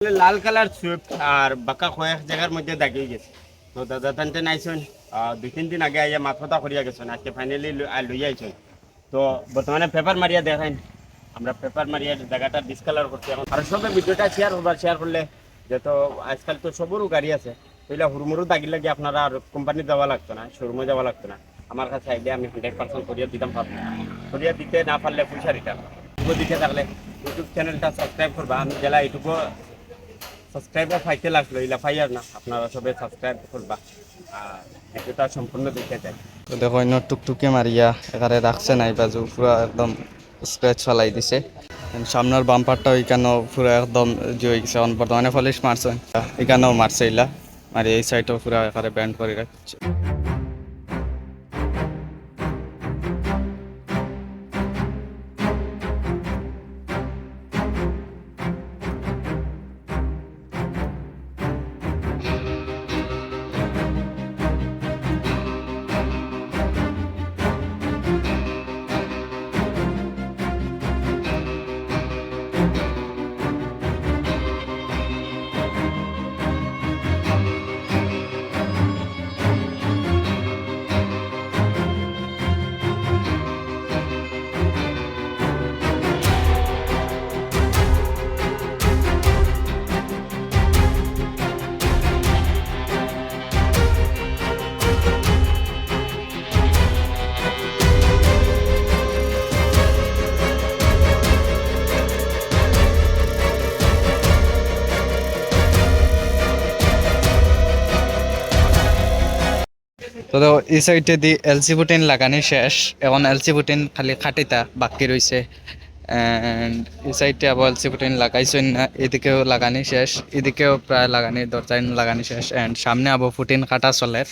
লাল colour Swift আর বাঁকা কয়েক জায়গার মধ্যে দাগিয়ে গেছে। তো দাদা টানতে নাইছেন 2-3 দিন আগে আইয়া মাথা করিয়া গেছেন, আজকে ফাইনালি লইয়া আইছেন। তো বর্তমানে পেপার মারিয়া দেখাইন, আমরা পেপার মারিয়া জায়গাটা ডিসকালার করছি এখন। আর সবে ভিডিওটা শেয়ার করলে যেহেতু আজকাল তো সবরও গাড়ি আছে, তাইলে হুড়মুড়ু দাগি লাগে আপনারা আর কোম্পানি যাওয়া লাগতো না, শোরুমে যাওয়া লাগতো না। আমার কাছে আইডিয়া আমি 100% করিয়া দিতাম, পারবো করিয়া দিতে না পারলে পয়সা রিটার্ন দিতে থাকলে ইউটিউব চ্যানেলটা সাবস্ক্রাইব করবা। আমি জেলা এইটুকু সাবস্ক্রাইবার পাইতে লাগলো, ইলা পাইয়ার না, আপনারা সবাই সাবস্ক্রাইব করবা আর ভিডিওটা সম্পূর্ণ দেখে যায়। তো দেখো ইনো টুকটুকি মারিয়া এখানে রাখছে নাই বাজু পুরো একদম স্ক্র্যাচ ফেলাই দিছে। সামনের বাম্পারটা ওইখানেও পুরো একদম হয়ে গেছে, বর্তমানে পলিশ মারছে, এখানেও মারছে ইলা মারি, এই সাইডও পুরো এখানে ব্যান্ড করে রাখছে। তো দেখো এই সাইডে দি এলসি বুটিন লাগানি শেষ, এখন এলসি বুটিন খালি খাটিতা বাকি রয়েছে। অ্যান্ড এই সাইডে আবার এলসি বুটিন লাগাইছেন না, এদিকেও লাগানি শেষ, এদিকেও প্রায় লাগানি দরজাইন লাগানি শেষ। অ্যান্ড সামনে আবার ফুটিন কাটা চলে।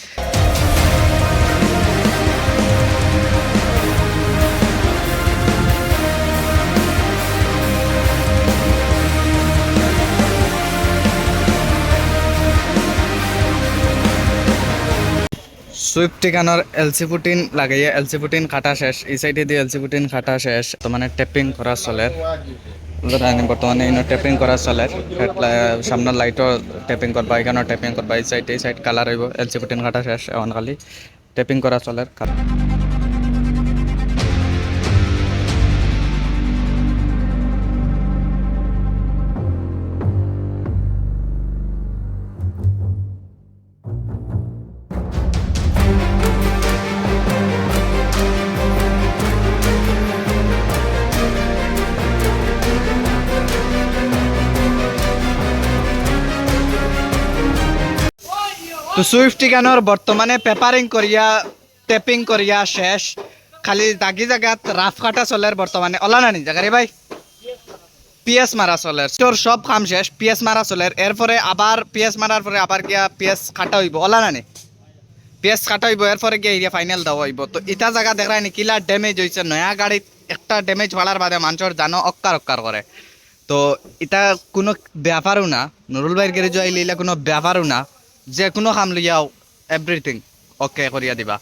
সুইফট ঠিকানোর এলসি ফুটিন লাগাইয়া এলসি ফুটিন কাটা শেষ, এই সাইডে দিয়ে এলসি ফুটিন কাটা শেষ, মানে টেপিং করা চলে। বর্তমানে ইনো টেপিং করা চলে, সামনের লাইটও টেপিং করবা, এখানেও টেপিং করবা, এই সাইড কালার হইব। এলসি ফুটিন কাটা শেষ, এখন খালি টেপিং করা চলে। তো সুইফট ঠিকানোর বর্তমানে পেপারিং করিয়া টেপিং করিয়া শেষ, খালি দাগি জায়গাত রাফ কাটা চলের বর্তমানে ওলা নানি জায়গারে ভাই পিএস মারা চলের, তোর সব কাম শেষ, পিএস মারা চলের। এরপরে আবার পিএস মারার পরে আবার গিয়া পিএস কাটা হইব, ওলা নানি পিএস কাটা হইব, এরপরে গিয়ে এরিয়া ফাইনাল দেওয়া হইব। তো ইটা জায়গা দেখায় নি কিলা ড্যামেজ হয়েছে, নয়া গাড়িত একটা ড্যামেজ ভাড়ার বাদে মানুষের জানো অক্কার করে। তো এটা কোনো ব্যাপারও না, নুরুল ভাইয়ের গ্যারেজ আইলে এলা কোনো ব্যাপারও না, যে কোনো কাম লইয়াও এভরিথিং ওকে করিয়া দিবা।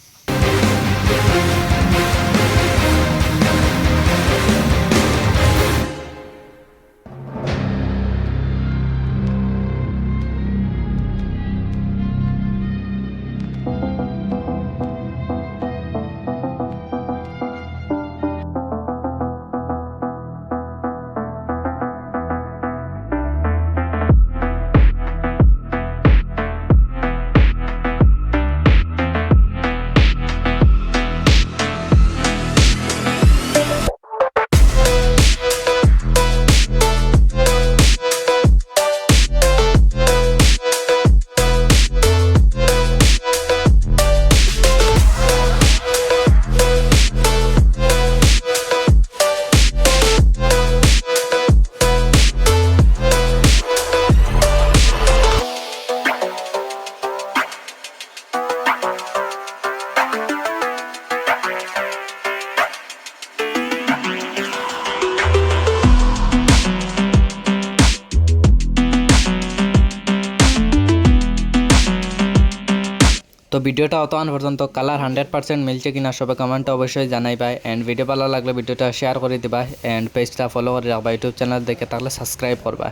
তো ভিডিওটা অতক্ষণ পর্যন্ত কালার 100% মিলছে কিনা সবাই কমেন্টে অবশ্যই জানাইবা। অ্যান্ড ভিডিও ভালো লাগলে ভিডিওটা শেয়ার করে দিবা, অ্যান্ড পেজটা ফলো করে রাখবা, ইউটিউব চ্যানেল দেখে থাকলে সাবস্ক্রাইব করবা।